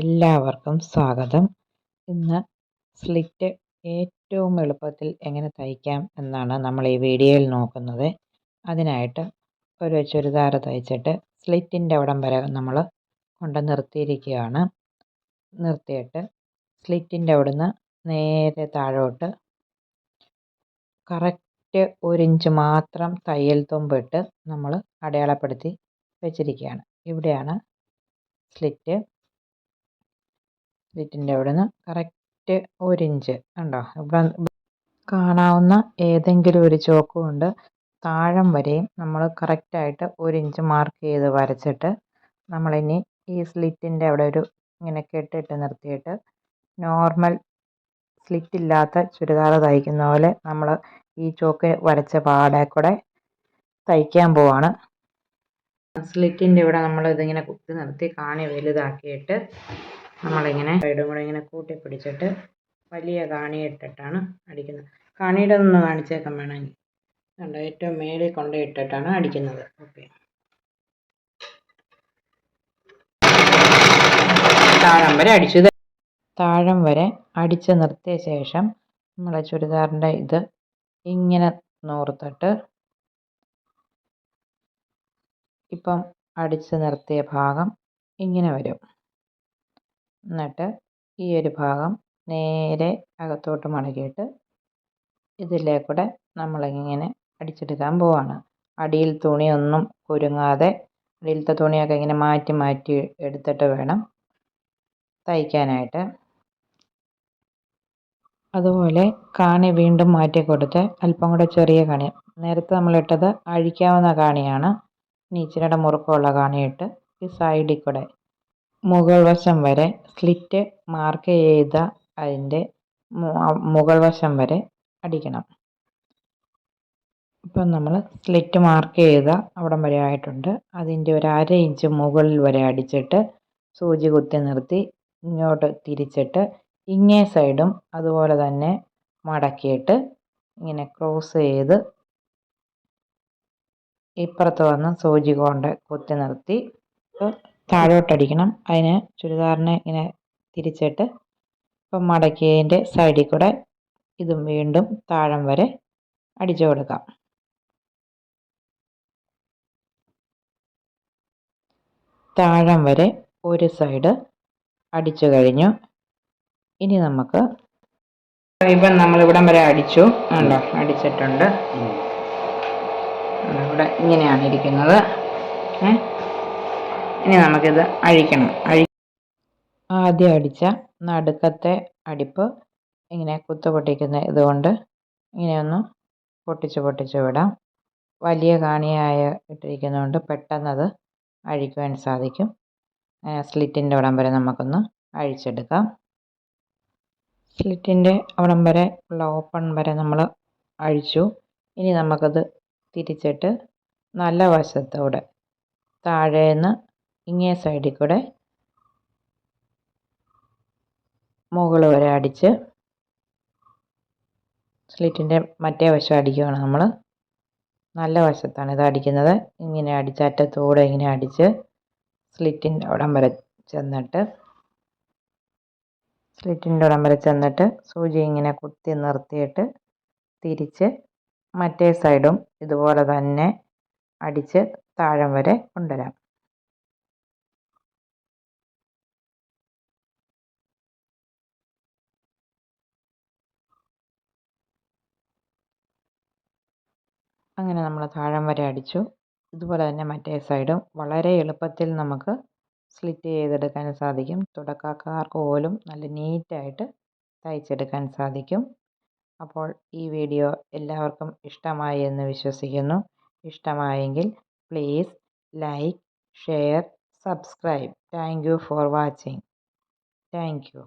എല്ലാവർക്കും സ്വാഗതം. ഇന്ന് സ്ലിറ്റ് ഏറ്റവും എളുപ്പത്തിൽ എങ്ങനെ തയ്ക്കാം എന്നാണ് നമ്മൾ ഈ വീഡിയോയിൽ നോക്കുന്നത്. അതിനായിട്ട് ഒരു ചുരിദാർ തയ്ച്ചിട്ട് സ്ലിറ്റിൻ്റെ അവിടം വരെ നമ്മൾ നിർത്തിയിരിക്കുകയാണ്. നിർത്തിയിട്ട് സ്ലിറ്റിൻ്റെ അവിടുന്ന് നേരെ താഴോട്ട് കറക്റ്റ് 1 ഇഞ്ച് മാത്രം തയ്യൽ തുമ്പിട്ട് നമ്മൾ അടയാളപ്പെടുത്തി വെച്ചിരിക്കുകയാണ്. ഇവിടെയാണ് സ്ലിറ്റിൻ്റെ അവിടുന്ന് കറക്റ്റ് 1 ഇഞ്ച് ഉണ്ടോ, ഇവിടെ കാണാവുന്ന ഏതെങ്കിലും ഒരു ചോക്ക് കൊണ്ട് താഴം വരെയും നമ്മൾ കറക്റ്റായിട്ട് 1 ഇഞ്ച് മാർക്ക് ചെയ്ത് വരച്ചിട്ട് നമ്മളിനി ഈ സ്ലിറ്റിൻ്റെ അവിടെ ഒരു ഇങ്ങനെ കെട്ടിട്ട് നിർത്തിയിട്ട് നോർമൽ സ്ലിറ്റില്ലാത്ത ചുരിദാർ തയ്ക്കുന്ന പോലെ നമ്മൾ ഈ ചോക്ക് വരച്ച പാടെ കൂടെ തയ്ക്കാൻ പോവാണ്. സ്ലിറ്റിൻ്റെ ഇവിടെ നമ്മൾ ഇതിങ്ങനെ കുത്തി നിർത്തി കാണി വലുതാക്കിയിട്ട് നമ്മളിങ്ങനെ സൈഡും കൂടെ ഇങ്ങനെ കൂട്ടി പിടിച്ചിട്ട് വലിയ കാണി ഇട്ടിട്ടാണ് അടിക്കുന്നത്. കാണിയുടെ ഒന്ന് കാണിച്ചേക്കാൻ വേണമെങ്കിൽ കണ്ടോ, ഏറ്റവും മേളിൽ കൊണ്ട് ഇട്ടിട്ടാണ് അടിക്കുന്നത്. ഓക്കെ, താഴം വരെ അടിച്ച് നിർത്തിയ ശേഷം നമ്മളെ ചുരിദാറിൻ്റെ ഇത് ഇങ്ങനെ നൂർത്തിട്ട് ഇപ്പം അടിച്ച് നിർത്തിയ ഭാഗം ഇങ്ങനെ വരും. എന്നിട്ട് ഈ ഒരു ഭാഗം നേരെ അകത്തോട്ട് മടക്കിയിട്ട് ഇതിലേക്കൂടെ നമ്മളിങ്ങനെ അടിച്ചെടുക്കാൻ പോവാണ്. അടിയിൽ തുണിയൊന്നും കുരുങ്ങാതെ അടിയിലത്തെ തുണിയൊക്കെ ഇങ്ങനെ മാറ്റി മാറ്റി എടുത്തിട്ട് വേണം തയ്ക്കാനായിട്ട്. അതുപോലെ കാണി വീണ്ടും മാറ്റി കൊടുത്ത് അല്പം കൂടെ ചെറിയ കാണി, നേരത്തെ നമ്മളിട്ടത് അഴിക്കാവുന്ന കാണിയാണ്, ഇനി ഇച്ചിരിയുടെ മുറുക്കമുള്ള കാണിയിട്ട് ഈ സൈഡിൽ കൂടെ മുകൾ വശം വരെ സ്ലിറ്റ് മാർക്ക് ചെയ്ത അതിൻ്റെ മുകൾ വശം വരെ അടിക്കണം. ഇപ്പം നമ്മൾ സ്ലിറ്റ് മാർക്ക് ചെയ്ത അവിടം വരെ ആയിട്ടുണ്ട്. അതിൻ്റെ ഒരു 1/2 ഇഞ്ച് മുകളിൽ വരെ അടിച്ചിട്ട് സൂചി കുത്തി നിർത്തി ഇങ്ങോട്ട് തിരിച്ചിട്ട് ഇങ്ങേ സൈഡും അതുപോലെ തന്നെ മടക്കിയിട്ട് ഇങ്ങനെ ക്രോസ് ചെയ്ത് ഇപ്പുറത്ത് വന്ന് സൂചി കൊണ്ട് കുത്തി നിർത്തി താഴോട്ടടിക്കണം. അതിന് ചുരിദാറിനെ ഇങ്ങനെ തിരിച്ചിട്ട് ഇപ്പം മടക്കിയതിൻ്റെ സൈഡിൽ കൂടെ ഇതും വീണ്ടും താഴം വരെ അടിച്ചു കൊടുക്കാം. താഴം വരെ ഒരു സൈഡ് അടിച്ചു കഴിഞ്ഞു. ഇനി നമുക്ക് ഇപ്പം നമ്മളിവിടം വരെ അടിച്ചു ഉണ്ടോ, അടിച്ചിട്ടുണ്ട്. ഇവിടെ ഇങ്ങനെയാണ് ഇരിക്കുന്നത്. ഇനി നമുക്കിത് അഴിക്കണം. ആദ്യം അടിച്ച നടുക്കത്തെ അടിപ്പ് ഇങ്ങനെ കുത്തു പൊട്ടിക്കുന്ന ഇതുകൊണ്ട് ഇങ്ങനെയൊന്ന് പൊട്ടിച്ച് വിടാം. വലിയ കാണിയായ ഇട്ടിരിക്കുന്നതുകൊണ്ട് പെട്ടെന്നത് അഴിക്കുവാൻ സാധിക്കും. സ്ലിറ്റിൻ്റെ അവിടം വരെ നമുക്കൊന്ന് അഴിച്ചെടുക്കാം. സ്ലിറ്റിൻ്റെ അവിടം വരെ ഉള്ള ഓപ്പൺ വരെ നമ്മൾ അഴിച്ചു. ഇനി നമുക്കത് തിരിച്ചിട്ട് നല്ല വശത്തോടെ താഴേന്ന് ഇങ്ങേ സൈഡിൽ കൂടെ മുകൾ വരെ അടിച്ച് സ്ലിറ്റിൻ്റെ മറ്റേ വശം അടിക്കുകയാണ്. നമ്മൾ നല്ല വശത്താണ് ഇത് അടിക്കുന്നത്. ഇങ്ങനെ അടിച്ച് അറ്റത്തൂടെ ഇങ്ങനെ അടിച്ച് സ്ലിറ്റിൻ്റെ അവിടം വരെ ചെന്നിട്ട് സൂചി ഇങ്ങനെ കുത്തി നിർത്തിയിട്ട് തിരിച്ച് മറ്റേ സൈഡും ഇതുപോലെ തന്നെ അടിച്ച് താഴം വരെ കൊണ്ടുവരാം. അങ്ങനെ നമ്മൾ താഴം വരെ അടിച്ചു. ഇതുപോലെ തന്നെ മറ്റേ സൈഡും വളരെ എളുപ്പത്തിൽ നമുക്ക് സ്ലിറ്റ് ചെയ്തെടുക്കാൻ സാധിക്കും. തുടക്കക്കാർക്ക് പോലും നല്ല നീറ്റായിട്ട് തയ്ച്ചെടുക്കാൻ സാധിക്കും. അപ്പോൾ ഈ വീഡിയോ എല്ലാവർക്കും ഇഷ്ടമായി എന്ന് വിശ്വസിക്കുന്നു. ഇഷ്ടമായെങ്കിൽ please like, share, subscribe. Thank you for watching. Thank you.